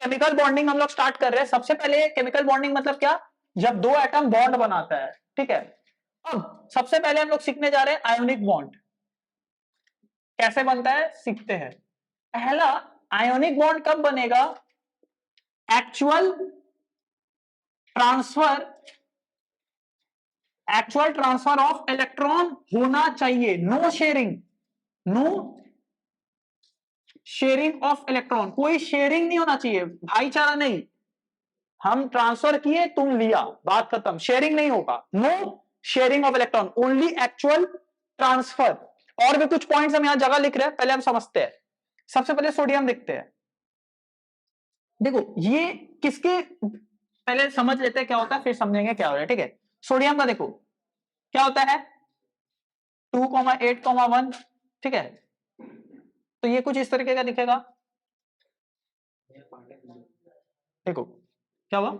Chemical bonding हम लोग start कर रहे हैं। सबसे पहले केमिकल बॉन्डिंग मतलब क्या, जब दो एटम बॉन्ड बनाता है, ठीक है। अब सबसे पहले हम लोग सीखने जा रहे हैं आयोनिक बॉन्ड कैसे बनता है, सीखते हैं। पहला आयोनिक बॉन्ड कब बनेगा, एक्चुअल ट्रांसफर ऑफ इलेक्ट्रॉन होना चाहिए, नो शेयरिंग ऑफ इलेक्ट्रॉन, कोई शेयरिंग नहीं होना चाहिए, भाईचारा नहीं। हम ट्रांसफर किए, तुम लिया, बात खत्म, शेयरिंग नहीं होगा, no sharing of electron, only actual transfer. और भी कुछ पॉइंट्स हम यहां जगह लिख रहे हैं, पहले हम समझते हैं। सबसे पहले सोडियम देखते हैं। देखो ये किसके, पहले समझ लेते हैं क्या होता है, फिर समझेंगे क्या हो रहा है, ठीक है। सोडियम का देखो क्या होता है, 2,8,1, ठीक है। तो ये कुछ इस तरीके का दिखेगा। देखो क्या हुआ,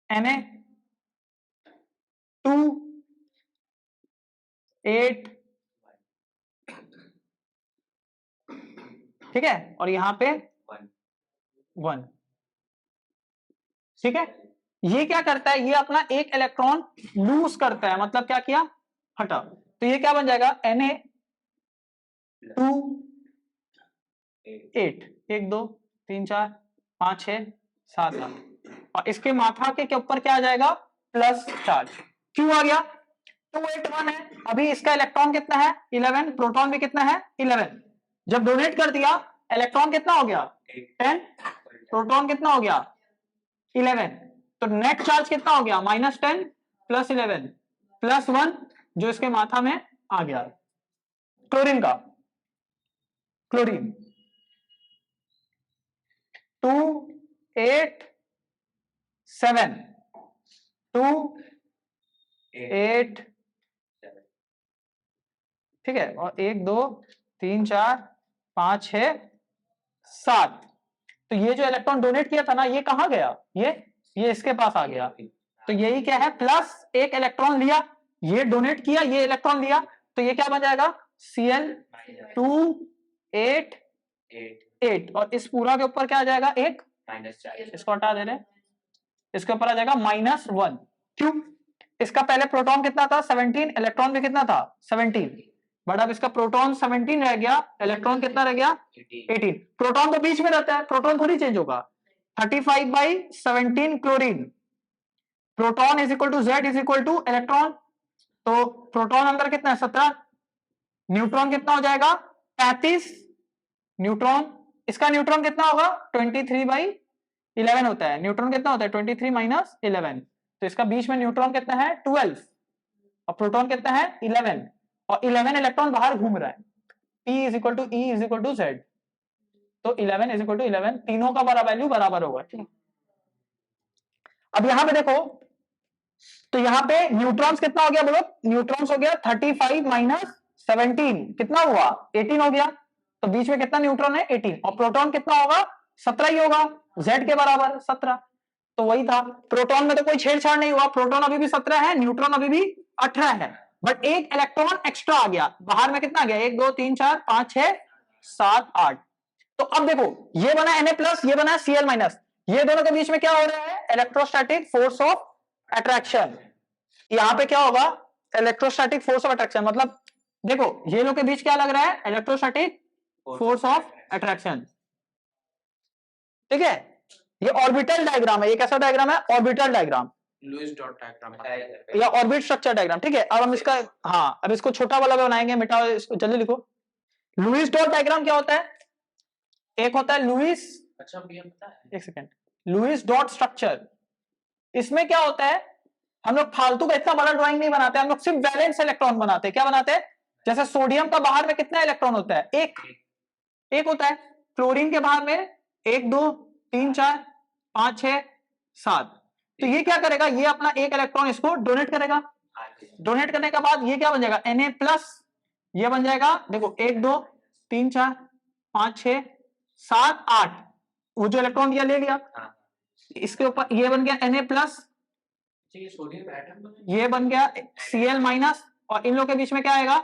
Na2,8, ठीक है, और यहां पे 1, ठीक है। ये क्या करता है, ये अपना एक इलेक्ट्रॉन लूज करता है, मतलब क्या किया, हटा। तो ये क्या बन जाएगा, Na2,8, 1 2 3 4 5 6 7 8, और इसके माथा के ऊपर क्या आ जाएगा, प्लस चार्ज। क्यों आ गया, 281 है, अभी इसका इलेक्ट्रॉन कितना है 11, प्रोटॉन भी कितना है 11। जब डोनेट कर दिया, इलेक्ट्रॉन कितना हो गया 10, प्रोटॉन कितना हो गया 11, तो नेट चार्ज कितना हो गया -10 + 11 + 1, जो इसके माथा में आ गया। क्लोरीन का, क्लोरीन 2 8 7 2 8, ठीक है, और 1 2 3 4 5 6 7। तो ये जो इलेक्ट्रॉन डोनेट किया था ना, ये कहां गया, ये इसके पास आ गया। तो यही क्या है, प्लस एक इलेक्ट्रॉन लिया, ये डोनेट किया, ये इलेक्ट्रॉन लिया, तो ये क्या बन जाएगा Cl2,8,8, और इस पूरा के ऊपर क्या आ जाएगा, एक इसको हटा दे रहे, इसके ऊपर आ जाएगा -1। क्यों, इसका पहले प्रोटॉन कितना था 17, इलेक्ट्रॉन भी कितना था 17, बट अब इसका प्रोटॉन 17 रह गया, इलेक्ट्रॉन कितना रह गया 18। प्रोटॉन तो बीच में रहता है, प्रोटॉन थोड़ी चेंज होगा। 35/17 chlorine, proton is equal to Z is equal to electron, तो प्रोटॉन अंदर कितना है 17, न्यूट्रॉन कितना हो जाएगा 35, न्यूट्रॉन, इसका न्यूट्रॉन कितना होगा 23/11 होता है, न्यूट्रॉन कितना होता है 23 - 11, तो इसका बीच में न्यूट्रॉन कितना है 12, और प्रोटॉन कितना है 11, और 11 इलेक्ट्रॉन बाहर घूम रहा है। P is equal to E is equal to Z, तो 11 इज इक्वल टू 11, तीनों का वैल्यू बराबर होगा। अब यहां पे देखो, तो यहां पे न्यूट्रॉन्स कितना हो गया बोलो, न्यूट्रॉन्स हो गया 35 - 17, कितना हुआ 18 हो गया, तो बीच में कितना न्यूट्रॉन है 18, और प्रोटॉन कितना होगा 17 ही होगा, Z के बराबर 17। तो वही था, प्रोटॉन में तो कोई छेड़छाड़ नहीं हुआ, प्रोटॉन अभी भी 17 है, न्यूट्रॉन अभी भी 18 है, बट एक इलेक्ट्रॉन एक्स्ट्रा आ गया, बाहर में कितना आ गया 1 2 3 4 5 6 7 8। तो अब देखो, ये बना Na+, ये बना Cl-, ये दोनों के बीच में क्या हो रहा है, इलेक्ट्रोस्टैटिक फोर्स ऑफ अट्रैक्शन। यहां पे क्या होगा, इलेक्ट्रोस्टैटिक फोर्स ऑफ अट्रैक्शन, मतलब देखो ये लोग के बीच क्या लग रहा है, इलेक्ट्रोस्टैटिक फोर्स ऑफ अट्रैक्शन, ठीक है। ये ऑर्बिटल डायग्राम है, ये कैसा डायग्राम है, orbital diagram, Lewis dot diagram या ऑर्बिट स्ट्रक्चर डायग्राम, ठीक है। अब हम इसका, हाँ अब इसको छोटा वाला बनाएंगे, मिटाओ इसको, जल्दी लिखो। लुईस डॉट डायग्राम क्या होता है, एक होता है लुईस, अच्छा ये पता है, एक सेकेंड, लुईस डॉट स्ट्रक्चर, इसमें क्या होता है, हम लोग फालतू का इतना बड़ा ड्राइंग नहीं बनाते, हम लोग सिर्फ वैलेंस इलेक्ट्रॉन बनाते हैं। क्या बनाते हैं, जैसे सोडियम का बाहर में कितना इलेक्ट्रॉन होता है, एक होता है, क्लोरीन के बाहर में 1 2 3 4 5 6 7, तो ये क्या करेगा, ये अपना एक इलेक्ट्रॉन इसको डोनेट करेगा, डोनेट करने के बाद ये क्या बन जाएगा Na+, ये बन जाएगा, देखो 1 2 3 4 5 6 7 8, वो जो इलेक्ट्रॉन दिया ले लिया, इसके ऊपर ये बन गया Na+, ये सोडियम एटम, ये बन गया Cl-, और इन लोग के बीच में क्या आएगा,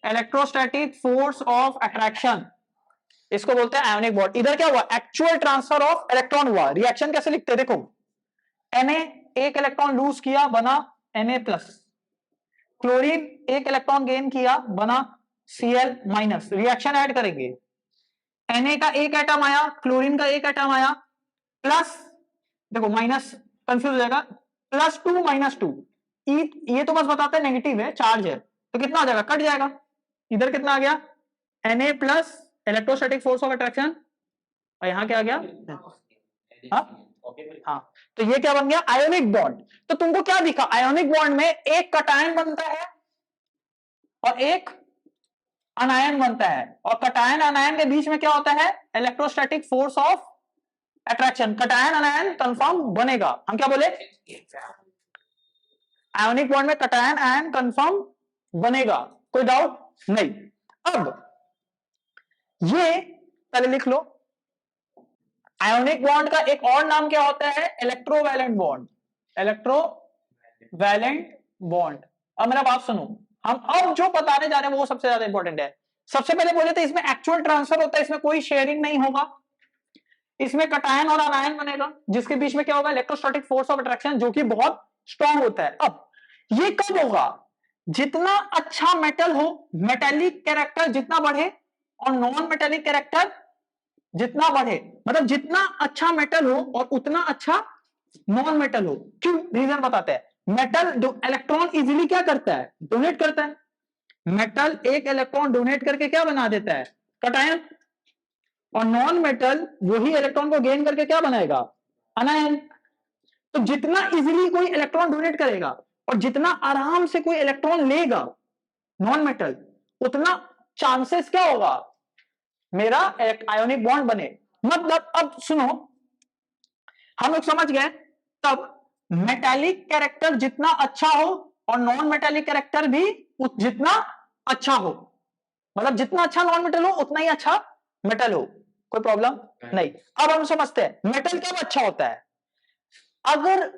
इलेक्ट्रोस्टैटिक फोर्स ऑफ अट्रैक्शन, इसको बोलते हैं आयोनिक बॉन्ड। इधर क्या हुआ, एक्चुअल ट्रांसफर ऑफ इलेक्ट्रॉन हुआ। रिएक्शन कैसे लिखते हैं, देखो Na एक इलेक्ट्रॉन लूज किया, बना Na+। क्लोरीन एक इलेक्ट्रॉन गेन किया, बना Cl-। रिएक्शन ऐड करेंगे, Na का एक एटम आया, क्लोरीन का एक एटम आया, प्लस, देखो माइनस कंफ्यूज हो जाएगा, +2 -2, ये तो बस बताते हैं नेगेटिव है, चार्ज है, तो कितना आ जाएगा, कट जाएगा। इधर कितना आ गया, Na+ electrostatic force of attraction, और यहां क्या आ गया, हाँ, तो ये क्या बन गया, आयोनिक बॉन्ड। तो तुमको क्या दिखा, आयोनिक बॉन्ड में एक कटायन बनता है और एक अनायन बनता है, और कटायन अनायन के बीच में क्या होता है, electrostatic force of attraction. Cation अनायन confirm बनेगा, हम क्या बोले, आयोनिक बॉन्ड में कटायन आयन कंफर्म बनेगा, कोई डाउट नहीं। अब ये पहले लिख लो, आयोनिक बॉन्ड का एक और नाम क्या होता है, इलेक्ट्रोवैलेंट बॉन्ड। Electrovalent bond. अब मेरा बात सुनो, हम अब जो बताने जा रहे हैं वो सबसे ज्यादा इंपॉर्टेंट है। सबसे पहले बोले थे इसमें एक्चुअल ट्रांसफर होता है, इसमें कोई शेयरिंग नहीं होगा, इसमें कटायन और अनायन बनेगा, जिसके बीच में क्या होगा, इलेक्ट्रोस्टैटिक फोर्स ऑफ अट्रैक्शन, जो कि बहुत स्ट्रांग होता है। अब ये कब होगा, जितना अच्छा मेटल हो, मेटेलिक कैरेक्टर जितना बढ़े और नॉन मेटेलिक कैरेक्टर जितना बढ़े, मतलब जितना अच्छा मेटल हो और उतना अच्छा नॉन मेटल हो। क्यों, रीजन बताते हैं। मेटल इलेक्ट्रॉन इजीली क्या करता है, डोनेट करता है। मेटल एक इलेक्ट्रॉन डोनेट करके क्या बना देता है, कटायन, और नॉन मेटल वही इलेक्ट्रॉन को गेन करके क्या बनाएगा, अनायन। तो जितना इजीली कोई इलेक्ट्रॉन डोनेट करेगा और जितना आराम से कोई इलेक्ट्रॉन लेगा नॉन मेटल, उतना चांसेस क्या होगा, मेरा आयोनिक बॉन्ड बने। मतलब अब सुनो, हम लोग समझ गए, तब मेटालिक कैरेक्टर जितना अच्छा हो और नॉन मेटालिक कैरेक्टर भी जितना अच्छा हो, मतलब जितना अच्छा नॉन मेटल हो उतना ही अच्छा मेटल हो, कोई प्रॉब्लम नहीं। अब हम समझते हैं मेटल कब अच्छा होता है, अगर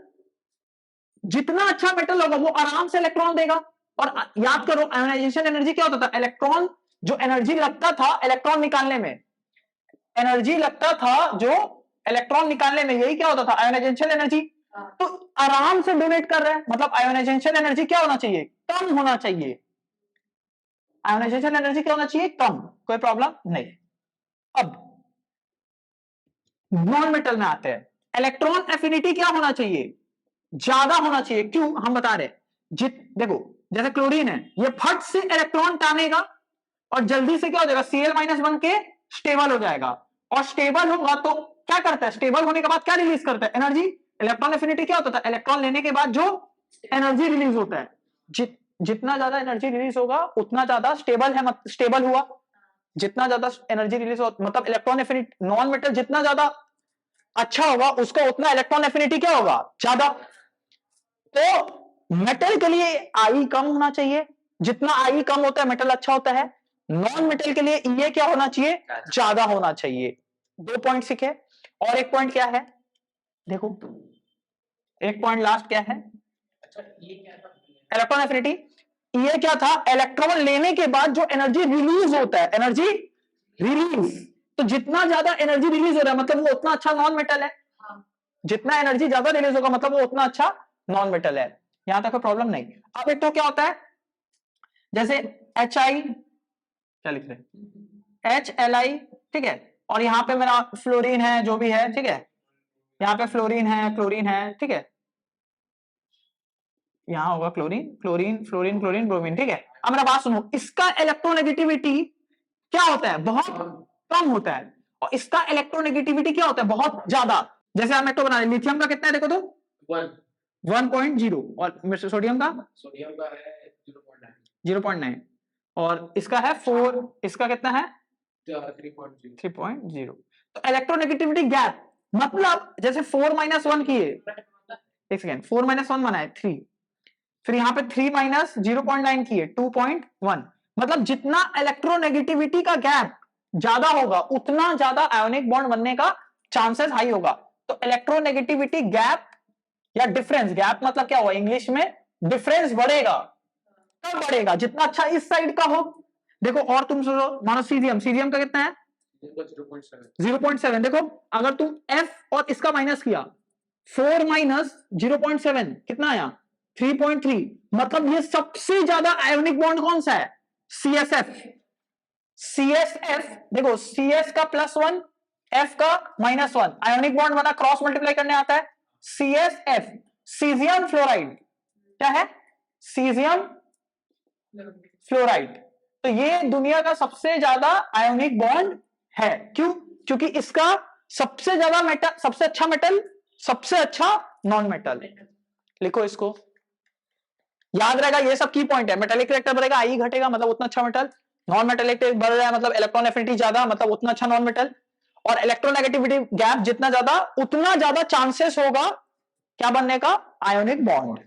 जितना अच्छा मेटल होगा वो आराम से इलेक्ट्रॉन देगा। और याद करो आयोनाइजेशन एनर्जी क्या होता था, इलेक्ट्रॉन जो एनर्जी लगता था इलेक्ट्रॉन निकालने में, एनर्जी लगता था जो इलेक्ट्रॉन निकालने में, यही क्या होता था, आयोनाइजेशन एनर्जी। तो आराम से डोनेट कर रहे हैं, मतलब आयोनाइजेशन एनर्जी क्या होना चाहिए, कम होना चाहिए। आयोनाइजेशन एनर्जी क्या होना चाहिए, कम, कोई प्रॉब्लम नहीं। अब नॉन मेटल में आते हैं, इलेक्ट्रॉन एफिनिटी क्या होना चाहिए, ज्यादा होना चाहिए। क्यों, हम बता रहे, देखो जैसे क्लोरीन है, ये फट से इलेक्ट्रॉन टानेगा और जल्दी से क्या हो जाएगा, Cl- बन के स्टेबल हो जाएगा। और स्टेबल होगा तो क्या करता है, स्टेबल होने के बाद क्या रिलीज करता है, एनर्जी। इलेक्ट्रॉन एफिनिटी क्या होता था, इलेक्ट्रॉन लेने के बाद जो एनर्जी रिलीज होता है, जितना ज्यादा एनर्जी रिलीज होगा उतना ज्यादा स्टेबल है, स्टेबल हुआ। जितना ज्यादा एनर्जी रिलीज हो, मतलब इलेक्ट्रॉन एफिनिटी, नॉन मेटल जितना ज्यादा अच्छा होगा उसका उतना इलेक्ट्रॉन एफिनिटी क्या होगा, ज्यादा। तो मेटल के लिए आई कम होना चाहिए, जितना आई कम होता है मेटल अच्छा होता है। नॉन मेटल के लिए ये क्या होना चाहिए, ज्यादा होना चाहिए। 2 पॉइंट सीखे, और एक पॉइंट क्या है, देखो एक पॉइंट लास्ट क्या है, अच्छा ये क्या था, इलेक्ट्रॉन एफिनिटी। ये क्या था, इलेक्ट्रॉन लेने के बाद जो एनर्जी रिलीज होता है, एनर्जी रिलीज। तो जितना ज्यादा एनर्जी रिलीज हो रहा है मतलब वो उतना अच्छा नॉन मेटल है, जितना एनर्जी ज्यादा रिलीज होगा मतलब वो उतना अच्छा नॉन मेटल है। यहां तक कोई प्रॉब्लम नहीं। अब एक तो क्या होता है, जैसे HI, क्या लिख रहे, HLI, ठीक है, और यहां पे मेरा फ्लोरीन है, जो भी है, ठीक है, यहाँ पे फ्लोरीन है, क्लोरीन है, ठीक है, यहां होगा chlorine, chlorine, fluorine, chlorine, bromine, ठीक है। अब मेरा बात सुनो, इसका इलेक्ट्रोनेगेटिविटी क्या होता है, बहुत कम होता है, और इसका इलेक्ट्रोनेगेटिविटी क्या होता है, बहुत ज्यादा। जैसे हम एक तो बना रहे, लिथियम का कितना है देखो तो 1.0, और सोडियम का सोडियम का है 0.9, 0.9, और इसका है 4, इसका कितना है 3.0। 3.0। तो इलेक्ट्रोनेगेटिविटी गैप, मतलब जैसे 4 - 1 किए, एक सेकेंड, 4 - 1 बनाए 3, फिर यहां पे 3 - 0.9 किए 2.1, मतलब जितना इलेक्ट्रोनेगेटिविटी का गैप ज्यादा होगा उतना ज्यादा आयोनिक बॉन्ड बनने का चांसेस हाई होगा। तो इलेक्ट्रोनेगेटिविटी गैप या डिफरेंस, गैप मतलब क्या हुआ इंग्लिश में, डिफरेंस बढ़ेगा। कब बढ़ेगा, जितना अच्छा इस साइड का हो। देखो और तुम सोचो, मानो सीजियम, सीजियम का कितना है 0.7 0.7 देखो, अगर तुम F और इसका माइनस किया, 4 माइनस 0.7 कितना आया 3.3, मतलब ये सबसे ज्यादा आयोनिक बॉन्ड कौन सा है CSF। CSF देखो, CS का +1 F का -1, आयोनिक बॉन्ड बना, क्रॉस मल्टीप्लाई करने आता है। CSF सीजियम फ्लोराइड, क्या है सीजियम फ्लोराइड। तो ये दुनिया का सबसे ज्यादा आयोनिक बॉन्ड है। क्यों? क्योंकि इसका सबसे ज्यादा मेटल, सबसे अच्छा मेटल, सबसे अच्छा नॉन मेटल। लिखो इसको, याद रहेगा, ये सब की पॉइंट है। मेटेलिक कैरेक्टर बढ़ेगा, आई घटेगा, मतलब उतना अच्छा मेटल। नॉन मेटेलिक बढ़ रहा है मतलब इलेक्ट्रॉन एफिनिटी ज्यादा, मतलब उतना अच्छा नॉन मेटल। और इलेक्ट्रोनेगेटिविटी गैप जितना ज्यादा, उतना ज्यादा चांसेस होगा क्या बनने का, आयोनिक बॉन्ड।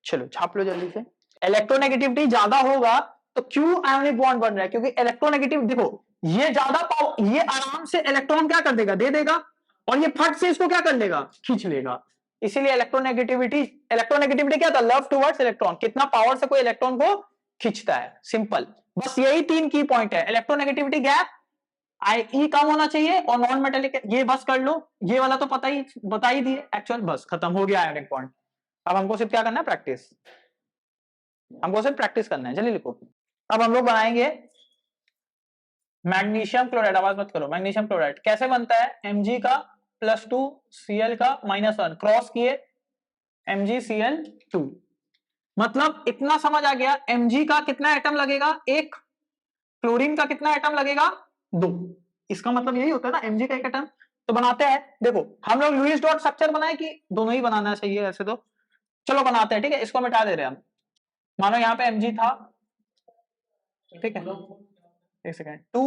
चलो छाप लो जल्दी से। इलेक्ट्रोनेगेटिविटी ज्यादा होगा तो क्यों आयोनिक बॉन्ड बन रहा है, क्योंकि इलेक्ट्रोनेगेटिव देखो, ये ज्यादा पावर, ये आराम से इलेक्ट्रॉन क्या कर देगा, दे देगा, और ये फट से इसको क्या कर लेगा, खींच लेगा। इसीलिए इलेक्ट्रोनेगेटिविटी क्या था, लव टुवर्ड्स इलेक्ट्रॉन, कितना पावर से कोई इलेक्ट्रॉन को खींचता है, सिंपल। बस यही 3 की पॉइंट है, इलेक्ट्रोनेगेटिविटी गैप, आई कम होना चाहिए, और नॉन मेटेलिक, ये बस कर लो, ये वाला तो बता ही दिए एक्चुअल, बस खत्म हो गया आयोनिक बॉन्ड। अब हमको सिर्फ क्या करना है, प्रैक्टिस, हमको सिर्फ प्रैक्टिस करना है। चलिए लिखो, अब हम लोग बनाएंगे मैग्नीशियम क्लोराइड। आवाज मत करो। मैग्नीशियम क्लोराइड कैसे बनता है, Mg का +2 Cl का -1 क्रॉस किए MgCl2, मतलब इतना समझ आ गया। Mg का कितना एटम लगेगा, 1, क्लोरीन का कितना एटम लगेगा, 2। इसका मतलब यही होता है ना, Mg का 1 एटम। तो बनाते हैं, देखो हम लोग लुईस डॉट स्ट्रक्चर बनाए कि दोनों ही बनाना चाहिए ऐसे तो, चलो बनाते हैं, ठीक है। इसको मिटा दे रहे हैं हम, मानो यहाँ पे Mg था, ठीक है, एक सेकेंड, 2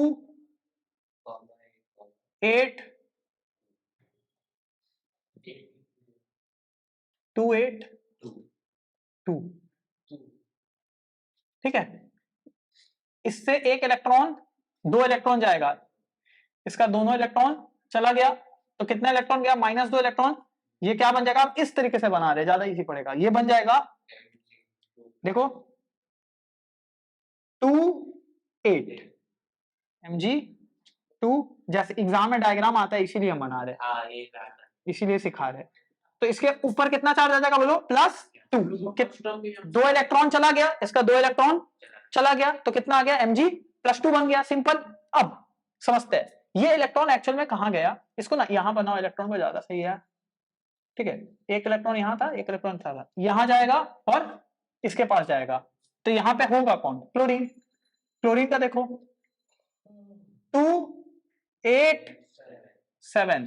8 2 8 2, ठीक है। इससे एक इलेक्ट्रॉन, 2 इलेक्ट्रॉन जाएगा, इसका दोनों इलेक्ट्रॉन चला गया, तो कितना इलेक्ट्रॉन गया, -2 इलेक्ट्रॉन। ये क्या बन जाएगा, आप इस तरीके से बना रहे, ज्यादा इजी पड़ेगा, ये बन जाएगा, देखो 2 8 Mg2, जैसे एग्जाम में डायग्राम आता है इसीलिए हम बना रहे, इसीलिए सिखा रहे। तो इसके ऊपर कितना चार्ज आ जाएगा, बोलो +2, 2 इलेक्ट्रॉन चला गया, इसका 2 इलेक्ट्रॉन चला गया, तो कितना आ गया, Mg+2 बन गया, सिंपल। अब समझते हैं ये इलेक्ट्रॉन एक्चुअल में कहां गया, इसको ना यहां बनाओ, इलेक्ट्रॉन को ज्यादा सही है, ठीक है। एक इलेक्ट्रॉन यहां था, एक इलेक्ट्रॉन था, यहां जाएगा और इसके पास जाएगा, तो यहां पे होगा कौन, क्लोरीन। क्लोरीन का देखो 2 8 7,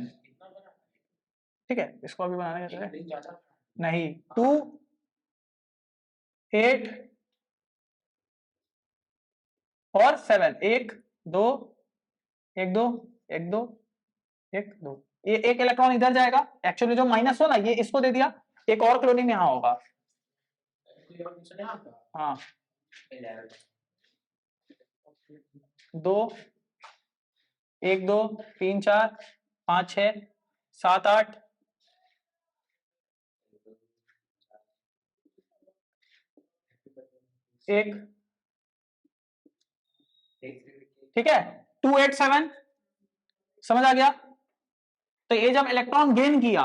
ठीक है, इसको अभी बनाने का नहीं, 2 8 और 7, 1 2 1 2 1 2 1 2, ये एक इलेक्ट्रॉन इधर जाएगा, एक्चुअली जो माइनस हो ना, ये इसको दे दिया, एक और क्लोरीन यहाँ होगा, हाँ 2 1 2 3 4 5 6 7 8, एक, ठीक है, 2 8 7, समझ आ गया। तो ये जब इलेक्ट्रॉन गेन किया,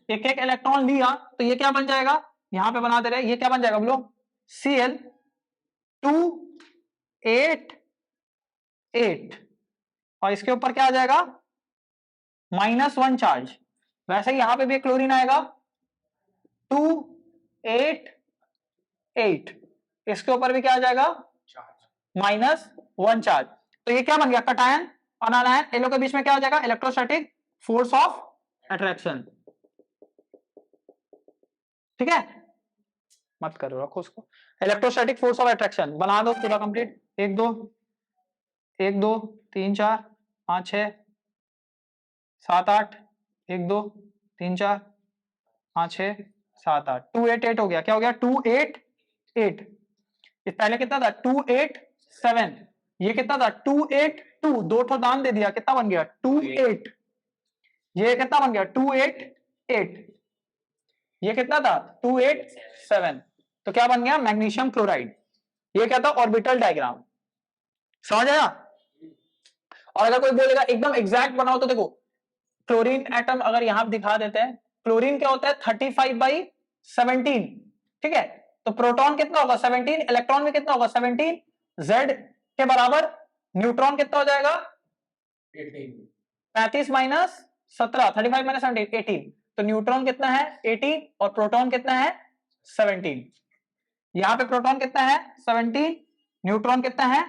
एक एक इलेक्ट्रॉन लिया, तो ये क्या बन जाएगा, यहां पे बना दे रहे, ये क्या बन जाएगा बोलो, Cl 2 8 8, और इसके ऊपर क्या आ जाएगा, -1 चार्ज। वैसे ही यहां पे भी क्लोरीन आएगा 2 8 8, इसके ऊपर भी क्या आ जाएगा, -1 चार्ज। तो ये क्या बन गया, कटायन और आनायन, इन लोगों के बीच में क्या हो जाएगा, इलेक्ट्रोस्टैटिक फोर्स ऑफ अट्रैक्शन, ठीक है, मत करो, रखो उसको। इलेक्ट्रोस्टैटिक फोर्स ऑफ अट्रैक्शन बना दो पूरा कंप्लीट, 1 2 1 2 3 4 5 6 7 8, 1 2 3 4 5 6 7 8, 2 8 8 हो गया, क्या हो गया, 2 8 8। पहले कितना था, 2 8 7, ये कितना था, 2 8 2, 2 ठो दान दे दिया, कितना बन गया, 2 8, ये कितना बन गया, 2 8 8, ये कितना था, 2 8 7, तो क्या बन गया, मैग्नीशियम क्लोराइड। ये क्या था, ऑर्बिटल डायग्राम, समझ आया। और अगर कोई बोलेगा एकदम एग्जैक्ट बनाओ तो देखो क्लोरीन एटम अगर यहां दिखा देते हैं, क्लोरीन क्या होता है 35/17, ठीक है। तो प्रोटॉन कितना होगा 17, इलेक्ट्रॉन में कितना होगा 17, Z के बराबर न्यूट्रॉन कितना हो जाएगा 35 माइनस 17, 35 माइनस 17 18, तो न्यूट्रॉन कितना है 18 और प्रोटॉन कितना है 17। यहां पे प्रोटॉन कितना है 17, न्यूट्रॉन कितना है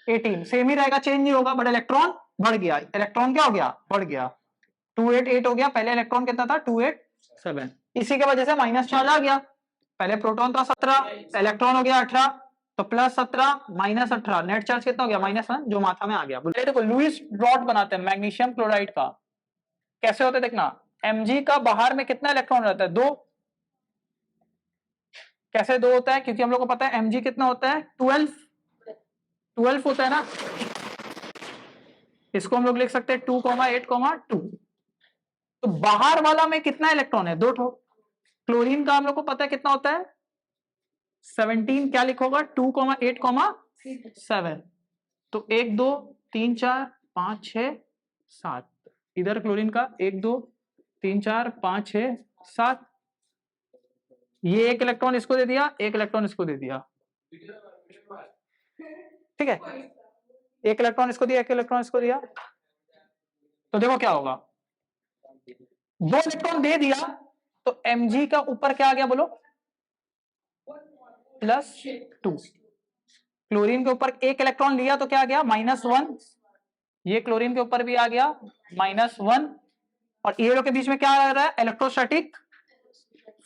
18, सेम ही रहेगा, चेंज नहीं होगा, बट इलेक्ट्रॉन बढ़ गया, इलेक्ट्रॉन क्या हो गया बढ़ गया, 288 हो गया, पहले इलेक्ट्रॉन कितना था 287, इसी के वजह से माइनस चार्ज आ गया, पहले प्रोटॉन था 17, इलेक्ट्रॉन हो गया 18, तो प्लस 17 माइनस 18, नेट चार्ज कितना हो गया -1, जो माथा में आ गया। देखो लुईस डॉट बनाते हैं मैग्नीशियम क्लोराइड का, कैसे होते देखना, Mg का बाहर में कितना इलेक्ट्रॉन रहता है 2, कैसे 2 होता है, क्योंकि हम लोग को पता है Mg कितना होता है 12 होता है ना, इसको हम लोग लिख सकते हैं 2,8,2, तो बाहर वाला में कितना इलेक्ट्रॉन है 2 ठो, क्लोरीन का हम लोग को पता है कितना होता है 17, क्या लिखोगा 2,8,7, तो 1 2 3 4 5 6 7, इधर क्लोरीन का 1 2 3 4 5 6 7, ये एक इलेक्ट्रॉन इसको दे दिया, एक इलेक्ट्रॉन इसको दे दिया, ठीक है, एक इलेक्ट्रॉन इसको दिया, एक इलेक्ट्रॉन इसको दिया, तो देखो क्या होगा, 2 इलेक्ट्रॉन दे दिया, तो Mg का ऊपर क्या आ गया बोलो +2, क्लोरीन के ऊपर एक इलेक्ट्रॉन लिया तो क्या आ गया -1, ये क्लोरीन के ऊपर भी आ गया -1, और ये लोग के बीच में क्या आ रहा है इलेक्ट्रोस्टैटिक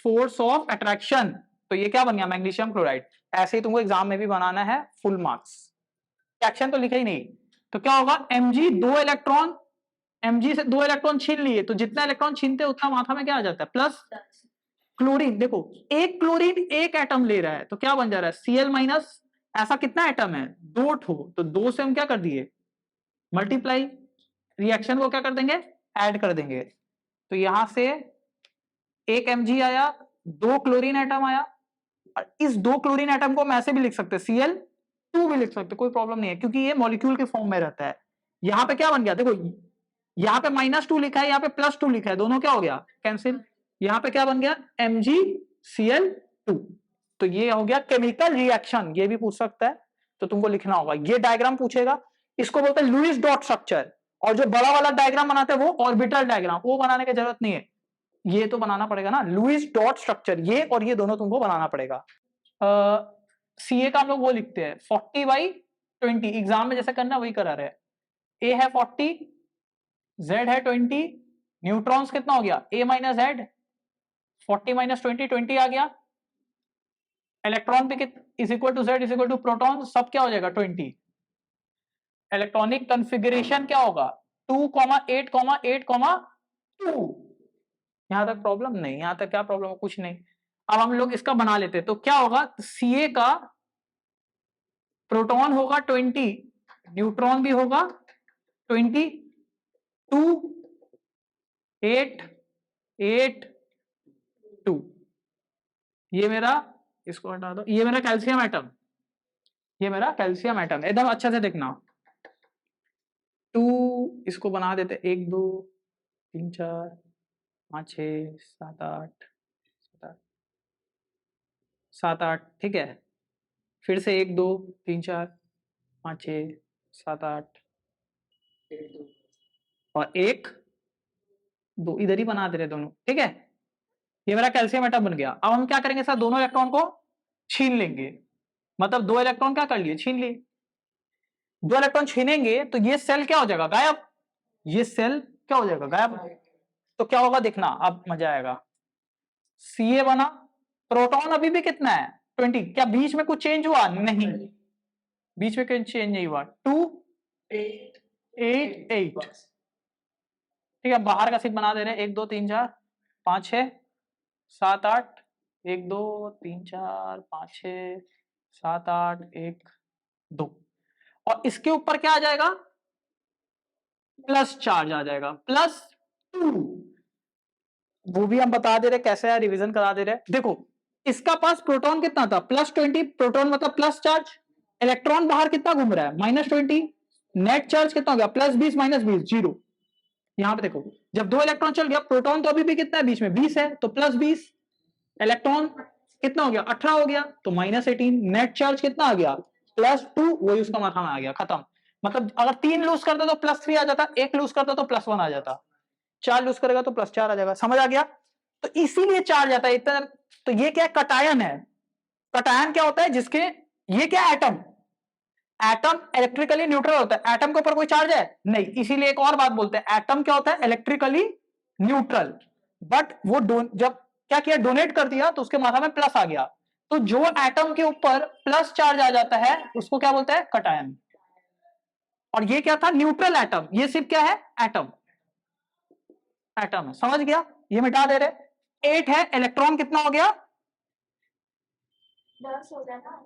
फोर्स ऑफ अट्रैक्शन, तो ये क्या बन गया मैग्नीशियम क्लोराइड। ऐसे ही तुमको एग्जाम में भी बनाना है फुल मार्क्स, एक्शन तो लिखा ही नहीं, तो क्या होगा Mg 2 इलेक्ट्रॉन, Mg से 2 इलेक्ट्रॉन छीन लिए, तो जितना इलेक्ट्रॉन छीनते उतना माथा में क्या आ जाता है प्लस, क्लोरीन देखो एक क्लोरीन एक एटम ले रहा है, तो क्या बन जा रहा है Cl-, ऐसा कितना एटम है 2 ठो, तो 2 से हम क्या कर दिए मल्टीप्लाई, रिएक्शन को क्या कर देंगे ऐड कर देंगे, तो यहां से एक Mg आया, 2 क्लोरीन एटम आया, और इस 2 क्लोरीन एटम को हम ऐसे भी लिख सकते हैं Cl2 भी लिख सकते, कोई प्रॉब्लम नहीं है, क्योंकि ये मॉलिक्यूल के फॉर्म में रहता है। यहां पे क्या बन गया देखो, यहाँ पे -2 लिखा है, यहाँ पे +2 लिखा है, दोनों क्या हो गया कैंसिल, यहाँ पे क्या बन गया MgCl2, तो ये हो गया केमिकल रिएक्शन, ये भी पूछ सकता है, तो तुमको लिखना होगा, ये डायग्राम पूछेगा, इसको बोलते हैं लुईस डॉट स्ट्रक्चर, और जो बड़ा वाला डायग्राम बनाते हैं वो ऑर्बिटल डायग्राम, वो बनाने की जरूरत नहीं है, ये तो बनाना पड़ेगा ना लुईस डॉट स्ट्रक्चर, ये और ये दोनों तुमको बनाना पड़ेगा। CA का हम लोग वो लिखते हैं 40/20, एग्जाम में जैसे करना वही करा रहे, A है 40, Z है 20, न्यूट्रॉन्स कितना हो गया A माइनस Z, 40 माइनस 20 20 आ गया, इलेक्ट्रॉन पे is equal to Z is equal to proton, सब क्या हो जाएगा 20, इलेक्ट्रॉनिक कॉन्फ़िगरेशन क्या होगा 2,8,8,2, यहां तक प्रॉब्लम नहीं, यहां तक क्या प्रॉब्लम है कुछ नहीं। अब हम लोग इसका बना लेते हैं, तो क्या होगा Ca का प्रोटॉन होगा 20, न्यूट्रॉन भी होगा 20, 2 8 8 2, ये मेरा, इसको हटा दो, ये मेरा कैल्शियम एटम, ये मेरा कैल्शियम एटम, एकदम अच्छे से देखना, 2 इसको बना देते 1 2 3 4 5 6 7 8 7 8, ठीक है, फिर से 1 2 3 4 5 6 7 8 और 1 2 इधर ही बना दे रहे दोनों, ठीक है, ये मेरा कैल्शियम एटम बन गया। अब हम क्या करेंगे सर, दोनों इलेक्ट्रॉन को छीन लेंगे, मतलब 2 इलेक्ट्रॉन क्या कर लिए छीन लिए, 2 इलेक्ट्रॉन छीनेंगे तो ये सेल क्या हो जाएगा गायब, ये सेल क्या हो जाएगा गायब, तो क्या होगा देखना, अब मजा आएगा, Ca बना, प्रोटॉन अभी भी कितना है 20, क्या बीच में कुछ चेंज हुआ नहीं, बीच में कुछ चेंज नहीं हुआ, 2 8 8, ठीक है, बाहर का सीट बना दे रहे 1 2 3 4 5 6 7 8, 1 2 3 4 5 6 7 8 1 2, और इसके ऊपर क्या आ जाएगा प्लस चार्ज आ जाएगा +2, वो भी हम बता दे रहे कैसे है, रिवीजन करा दे रहे, देखो इसका पास प्रोटॉन कितना था +20, प्रोटॉन मतलब प्लस चार्ज, इलेक्ट्रॉन बाहर कितना घूम रहा है -20, नेट चार्ज कितना हो गया +20 -20 0। यहां पे देखो जब 2 इलेक्ट्रॉन चल गया, प्रोटॉन तो अभी भी कितना है बीच में 20 है, तो +20, इलेक्ट्रॉन कितना हो गया 18 हो गया, तो -18। नेट चार्ज कितना आ गया +2, वही उसका माथा में आ गया, खत्म। मतलब अगर 3 लूज करता तो +3 आ जाता, 1 लूज करता तो +1 आ जाता, 4 लूज करेगा तो +4 आ जाएगा। समझ आ गया? तो इसीलिए चार्ज आता है इतना। तो ये क्या कटायन है? कटायन क्या होता है जिसके, ये क्या एटम, एटम इलेक्ट्रिकली न्यूट्रल होता है। एटम के ऊपर कोई चार्ज है नहीं, इसीलिए एक और बात बोलते हैं, एटम क्या होता है इलेक्ट्रिकली न्यूट्रल। बट वो जब क्या किया, डोनेट कर दिया तो उसके माथा में प्लस आ गया, तो जो एटम के ऊपर प्लस चार्ज आ जाता है उसको क्या बोलते हैं कटायन। और ये क्या था न्यूट्रल एटम, ये सिर्फ क्या है एटम, एटम है। समझ गया? ये मिटा दे रहे। 8 है, इलेक्ट्रॉन कितना हो गया 10 हो गया ना।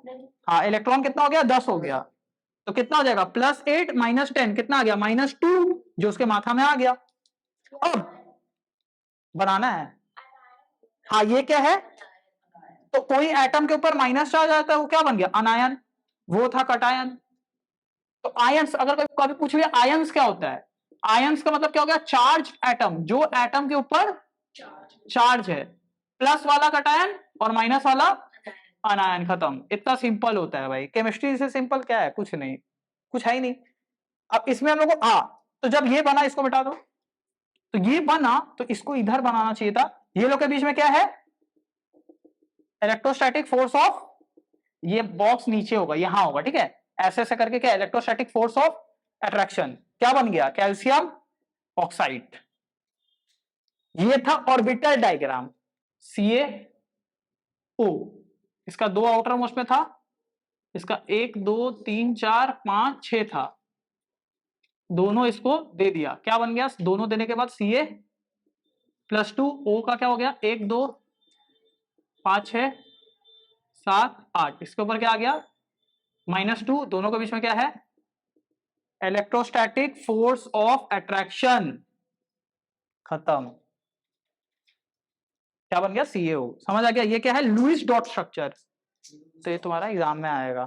हाँ इलेक्ट्रॉन कितना हो गया 10 हो गया, तो कितना हो जाएगा +8 -10 कितना आ गया -2, जो उसके माथा में आ गया। अब बनाना है, हाँ ये क्या है, तो कोई एटम के ऊपर माइनस चार्ज आता है वो क्या बन गया अनायन, वो था कटायन। तो आयंस, अगर कभी पूछ लिया आयंस क्या होता है, आयंस का मतलब क्या हो गया चार्ज एटम, जो एटम के ऊपर चार्ज है, प्लस वाला कटायन और माइनस वाला अनायन, खत्म। इतना सिंपल होता है भाई, केमिस्ट्री से सिंपल क्या है, कुछ नहीं, कुछ है ही नहीं। अब इसमें हम लोग को तो जब ये बना इसको मिटा दो, तो ये बना तो इसको इधर बनाना चाहिए था। ये लोग के बीच में क्या है इलेक्ट्रोस्टैटिक फोर्स ऑफ, ये बॉक्स नीचे होगा यहां होगा, ठीक है, ऐसे ऐसे करके क्या इलेक्ट्रोस्टैटिक फोर्स ऑफ अट्रैक्शन क्या बन गया कैल्शियम ऑक्साइड। ये था ऑर्बिटल डायग्राम CaO, इसका 2 आउटर मोस्ट में था, इसका 1 2 3 4 5 6 था, दोनों इसको दे दिया, क्या बन गया दोनों देने के बाद Ca+2, O का क्या हो गया 1 2 5 6 7 8, इसके ऊपर क्या आ गया -2, दोनों के बीच में क्या है इलेक्ट्रोस्टैटिक फोर्स ऑफ अट्रैक्शन, खत्म। क्या बन गया CaO। समझ आ गया? ये क्या है लुईस डॉट स्ट्रक्चर, तो ये तुम्हारा एग्जाम में आएगा।